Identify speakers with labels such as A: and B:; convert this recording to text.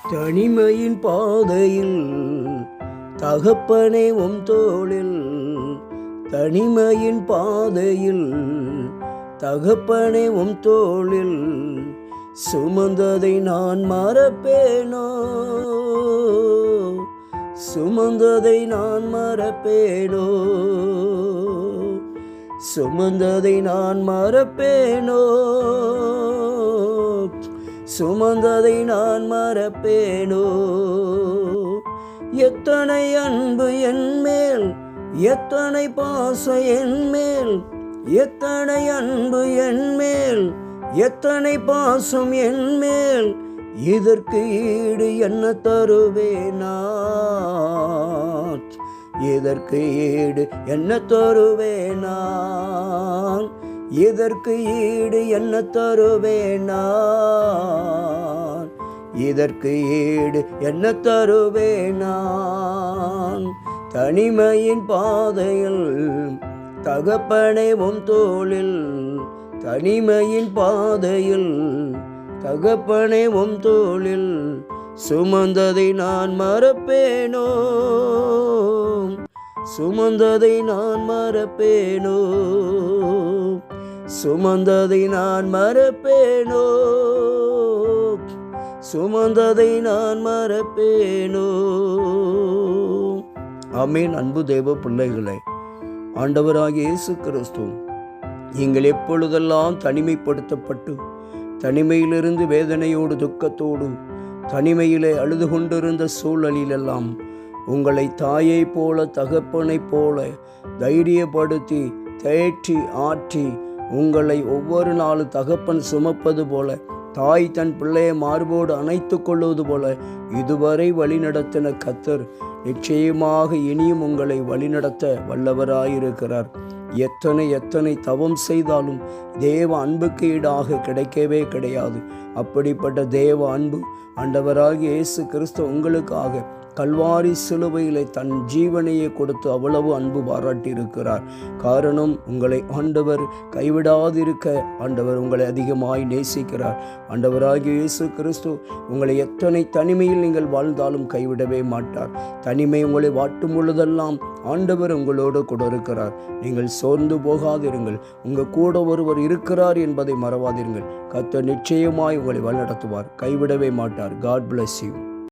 A: தனிமையின் பாதையில் தகப்பனே உம் தோளில், தனிமையின் பாதையில் தகப்பனே உம் தோளில், சுமந்ததை நான் மறப்பேனோ, சுமந்ததை நான் மறப்பேனோ, சுமந்ததை நான் மறப்பேனோ, சுமந்ததை நான் மறப்பேனோ. எத்தனை அன்பு என்மேல், எத்தனை பாசம் என்மேல், எத்தனை அன்பு என்மேல், எத்தனை பாசம் என்மேல், இதற்கு ஈடு என்ன தருவேனா, இதற்கு ஈடு என்ன தருவேனா, இதற்கு ஈடு என்ன தருவேனா, இதற்கு ஈடு என்ன தருவேனா. தனிமையின் பாதையில் தகப்பனே உம் தோளில், தனிமையின் பாதையில் தகப்பனே உம் தோளில், சுமந்ததை நான் மறப்பேனோ, சுமந்ததை நான் மறப்பேனோ, சுமந்ததை நான் மறப்பேனோ, சுமந்ததை நான் மறப்பேனோ. ஆமென். அன்பு தேவ பிள்ளைகளே, ஆண்டவராகிய இயேசு கிறிஸ்து நீங்கள் எப்பொழுதெல்லாம் தனிமைப்படுத்தப்பட்டு தனிமையிலிருந்து வேதனையோடு துக்கத்தோடு தனிமையிலே அழுது கொண்டிருந்த சூழலிலெல்லாம் உங்களை தாயை போல தகப்பனை போல தைரியப்படுத்தி தேற்றி ஆற்றி உங்களை ஒவ்வொரு நாளும் தகப்பன் சுமப்பது போல, தாய் தன் பிள்ளையை மார்போடு அணைத்து கொள்வது போல இதுவரை வழிநடத்தின கர்த்தர் நிச்சயமாக இனியும் உங்களை வழிநடத்த வல்லவராயிருக்கிறார். எத்தனை தவம் செய்தாலும் தேவ அன்புக்கு ஈடாக கிடைக்கவே கிடையாது. அப்படிப்பட்ட தேவ அன்பு ஆண்டவராகிய இயேசு கிறிஸ்து உங்களுக்காக கல்வாரி சிலுவையிலே தன் ஜீவனையை கொடுத்து அவ்வளவு அன்பு பாராட்டியிருக்கிறார். காரணம், உங்களை ஆண்டவர் கைவிடாதிருக்க ஆண்டவர் உங்களை அதிகமாய் நேசிக்கிறார். ஆண்டவராகிய இயேசு கிறிஸ்து உங்களை எத்தனை தனிமையில் நீங்கள் வாழ்ந்தாலும் கைவிடவே மாட்டார். தனிமை உங்களை வாட்டும் பொழுதெல்லாம் ஆண்டவர் உங்களோடு கூட இருக்கிறார். நீங்கள் சோர்ந்து போகாதிருங்கள். உங்கள் கூட ஒருவர் இருக்கிறார் என்பதை மறவாதிருங்கள். கர்த்தர் நிச்சயமாய் உங்களை வழிநடத்துவார், கைவிடவே மாட்டார். God bless you.